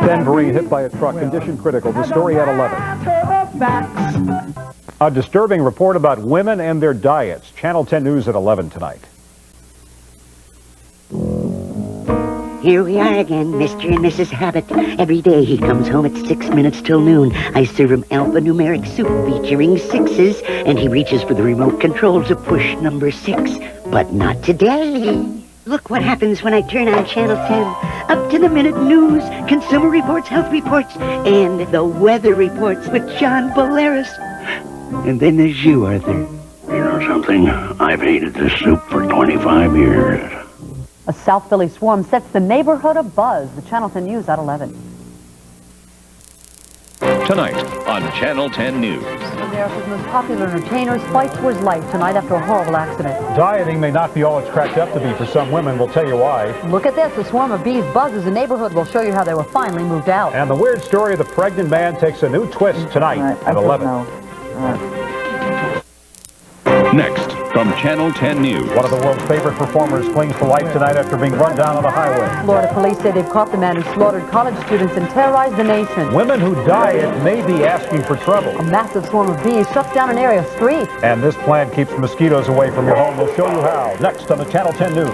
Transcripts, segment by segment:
Then Vereen hit by a truck, condition critical. The story at 11. A disturbing report about women and their diets. Channel 10 News at 11 tonight. Here we are again, Mr. and Mrs. Habit. Every day he comes home at 6 minutes till noon. I serve him alphanumeric soup featuring sixes, and he reaches for the remote control to push number 6. But not today. Look what happens when I turn on Channel 10. Up-to-the-minute news, consumer reports, health reports, and the weather reports with John Bolaris. And then there's you, Arthur. You know something? I've hated this soup for 25 years. A South Philly swarm sets the neighborhood abuzz. The Channel 10 News at 11. Tonight on Channel 10 News. America's most popular entertainer fights for his life tonight after a horrible accident. Dieting may not be all it's cracked up to be for some women. We'll tell you why. Look at this. A swarm of bees buzzes the neighborhood. We'll show you how they were finally moved out. And the weird story of the pregnant man takes a new twist tonight at 11. Next, from Channel 10 News. One of the world's favorite performers clings to life tonight after being run down on the highway. Florida police say they've caught the man who slaughtered college students and terrorized the nation. Women who diet may be asking for trouble. A massive swarm of bees shuts down an area of street. And this plan keeps mosquitoes away from your home. We'll show you how. Next on the Channel 10 News.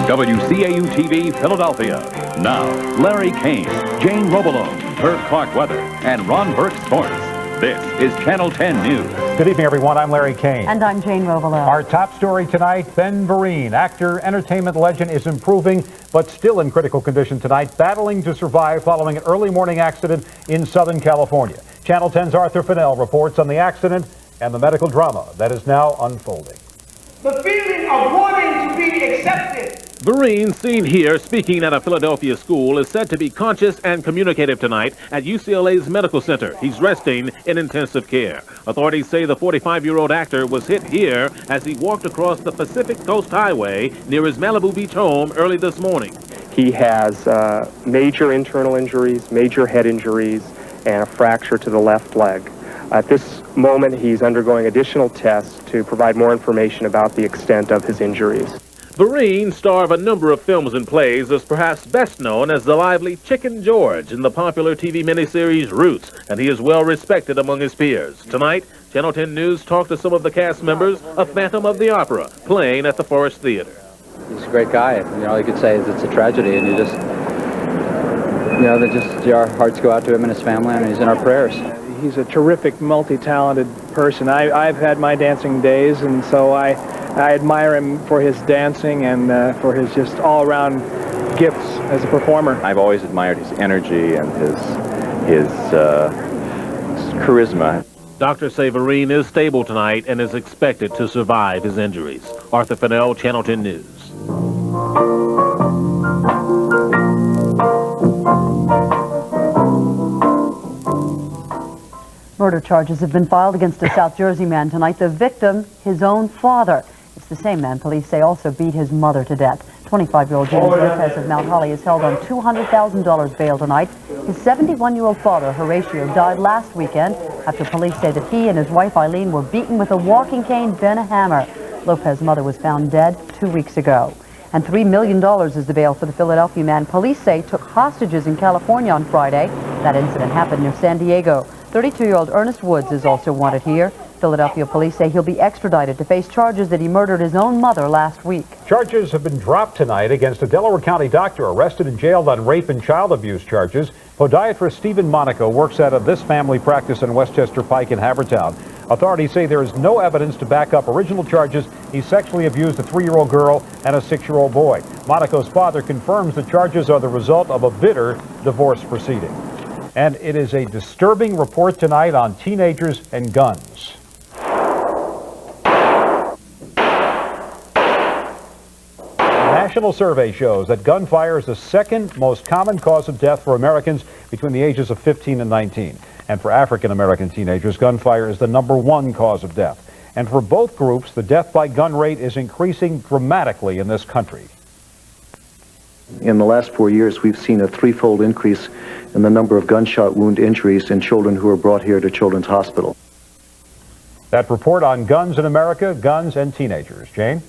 WCAU TV, Philadelphia. Now, Larry Kane, Jane Robolone, Herb Clark Weather, and Ron Burke Sports. This is Channel 10 News. Good evening, everyone. I'm Larry Kane. And I'm Jane Robolone. Our top story tonight, Vereen, actor, entertainment legend, is improving, but still in critical condition tonight, battling to survive following an early morning accident in Southern California. Channel 10's Arthur Fennell reports on the accident and the medical drama that is now unfolding. The feeling of wanting to be accepted. Vereen, seen here speaking at a Philadelphia school, is said to be conscious and communicative tonight at UCLA's medical center. He's resting in intensive care. Authorities say the 45-year-old actor was hit here as he walked across the Pacific Coast Highway near his Malibu Beach home early this morning. He has major internal injuries, major head injuries, and a fracture to the left leg. At this moment, he's undergoing additional tests to provide more information about the extent of his injuries. Vereen, star of a number of films and plays, is perhaps best known as the lively Chicken George in the popular TV miniseries Roots, and he is well respected among his peers. Tonight, Channel 10 News talked to some of the cast members of Phantom of the Opera, playing at the Forest Theater. He's a great guy. You know, all you could say is it's a tragedy, and our hearts go out to him and his family, and he's in our prayers. He's a terrific, multi-talented person. I've had my dancing days, and so I admire him for his dancing and for his just all-around gifts as a performer. I've always admired his energy and his charisma. Doctors say Vereen is stable tonight and is expected to survive his injuries. Arthur Fennell, Channel 10 News. Murder charges have been filed against a South Jersey man tonight. The victim, his own father. It's the same man police say also beat his mother to death. 25-year-old James Lopez of Mount Holly is held on $200,000 bail tonight. His 71-year-old father, Horatio, died last weekend after police say that he and his wife Eileen were beaten with a walking cane, then a hammer. Lopez's mother was found dead 2 weeks ago. And $3 million is the bail for the Philadelphia man police say took hostages in California on Friday. That incident happened near San Diego. 32-year-old Ernest Woods is also wanted here. Philadelphia police say he'll be extradited to face charges that he murdered his own mother last week. Charges have been dropped tonight against a Delaware County doctor arrested and jailed on rape and child abuse charges. Podiatrist Stephen Monaco works out of this family practice in Westchester Pike in Havertown. Authorities say there is no evidence to back up original charges. He sexually abused a 3-year-old girl and a 6-year-old boy. Monaco's father confirms the charges are the result of a bitter divorce proceeding. And it is a disturbing report tonight on teenagers and guns. A national survey shows that gunfire is the second most common cause of death for Americans between the ages of 15 and 19. And for African American teenagers, gunfire is the #1 cause of death. And for both groups, the death by gun rate is increasing dramatically in this country. In the last 4 years, we've seen a threefold increase in the number of gunshot wound injuries in children who are brought here to Children's Hospital. That report on guns in America, guns and teenagers. Jane?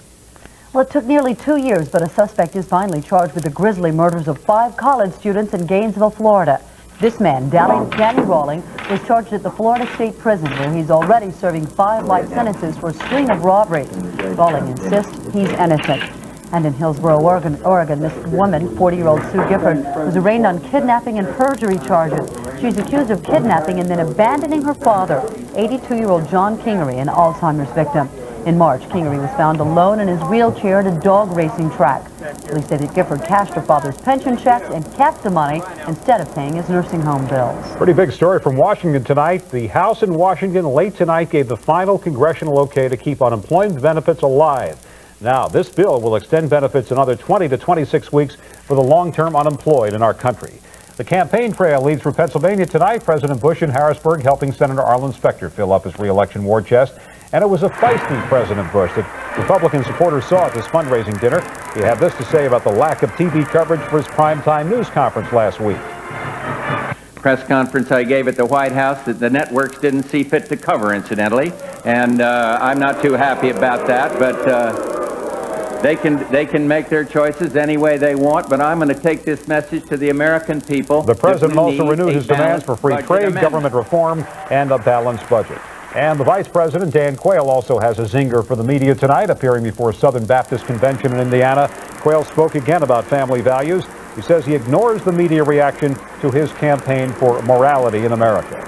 Well, it took nearly 2 years, but a suspect is finally charged with the grisly murders of 5 college students in Gainesville, Florida. This man, Danny Rawling, was charged at the Florida State Prison, where he's already serving 5 life sentences for a string of robberies. Rawling insists he's innocent. And in Hillsborough, Oregon, this woman, 40-year-old Sue Gifford, was arraigned on kidnapping and perjury charges. She's accused of kidnapping and then abandoning her father, 82-year-old John Kingery, an Alzheimer's victim. In March, Kingery was found alone in his wheelchair at a dog racing track. Police say that Gifford cashed her father's pension checks and kept the money instead of paying his nursing home bills. Pretty big story from Washington tonight. The House in Washington late tonight gave the final congressional okay to keep unemployment benefits alive. Now, this bill will extend benefits another 20 to 26 weeks for the long-term unemployed in our country. The campaign trail leads for Pennsylvania tonight. President Bush in Harrisburg helping Senator Arlen Specter fill up his re-election war chest. And it was a feisty President Bush that Republican supporters saw at this fundraising dinner. He had this to say about the lack of TV coverage for his primetime news conference last week. Press conference I gave at the White House that the networks didn't see fit to cover, incidentally. And I'm not too happy about that, but they can make their choices any way they want, but I'm going to take this message to the American people. The president also renewed his demands for free trade, government reform, and a balanced budget. And the Vice President, Dan Quayle, also has a zinger for the media tonight, appearing before Southern Baptist Convention in Indiana. Quayle spoke again about family values. He says he ignores the media reaction to his campaign for morality in America.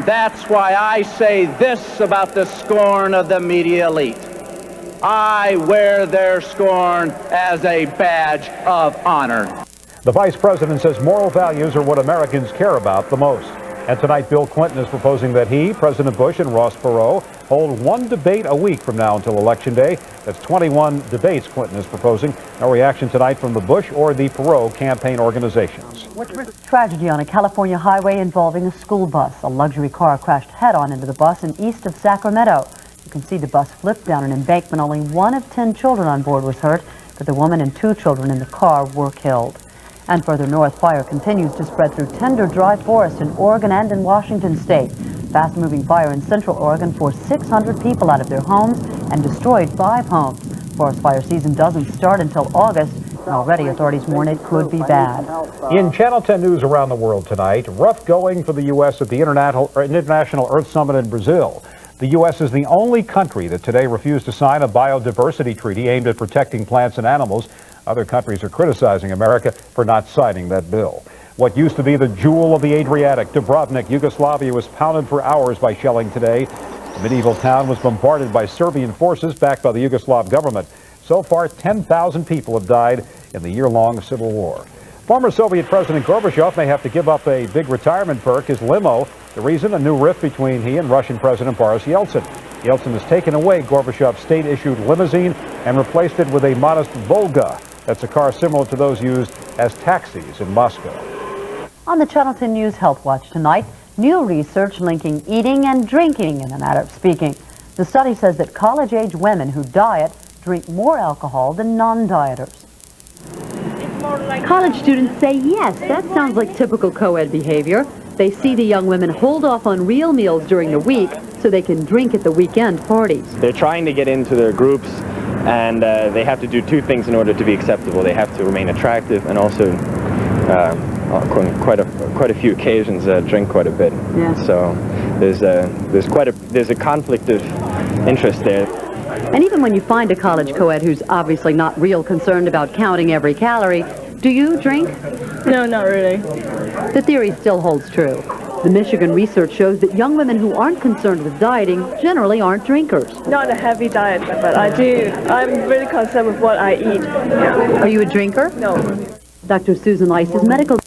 That's why I say this about the scorn of the media elite. I wear their scorn as a badge of honor. The Vice President says moral values are what Americans care about the most. And tonight, Bill Clinton is proposing that he, President Bush, and Ross Perot hold one debate a week from now until Election Day. That's 21 debates Clinton is proposing. No reaction tonight from the Bush or the Perot campaign organizations. Tragedy on a California highway involving a school bus. A luxury car crashed head-on into the bus and east of Sacramento. You can see the bus flipped down an embankment. Only 1 of 10 children on board was hurt, but the woman and 2 children in the car were killed. And further north, fire continues to spread through tender, dry forest in Oregon and in Washington state. Fast-moving fire in central Oregon forced 600 people out of their homes and destroyed 5 homes. Forest fire season doesn't start until August, and already authorities warn it could be bad. In Channel 10 News around the world tonight, rough going for the U.S. at the International Earth Summit in Brazil. The U.S. is the only country that today refused to sign a biodiversity treaty aimed at protecting plants and animals. Other countries are criticizing America for not signing that bill. What used to be the jewel of the Adriatic, Dubrovnik, Yugoslavia, was pounded for hours by shelling today. The medieval town was bombarded by Serbian forces backed by the Yugoslav government. So far, 10,000 people have died in the year-long civil war. Former Soviet President Gorbachev may have to give up a big retirement perk, his limo. The reason, a new rift between he and Russian President Boris Yeltsin. Yeltsin has taken away Gorbachev's state-issued limousine and replaced it with a modest Volga. That's a car similar to those used as taxis in Moscow. On the Channel 10 News Health Watch tonight, new research linking eating and drinking in a matter of speaking. The study says that college-age women who diet drink more alcohol than non-dieters. College students say yes, that sounds like typical co-ed behavior. They see the young women hold off on real meals during the week so they can drink at the weekend parties. They're trying to get into their groups, and they have to do 2 things in order to be acceptable. They have to remain attractive and also, on quite a few occasions, drink quite a bit. Yeah. So there's a conflict of interest there. And even when you find a college co-ed who's obviously not real concerned about counting every calorie, do you drink? No, not really. The theory still holds true. The Michigan research shows that young women who aren't concerned with dieting generally aren't drinkers. Not a heavy diet, but I'm really concerned with what I eat. Yeah. Are you a drinker? No. Dr. Susan Lice is medical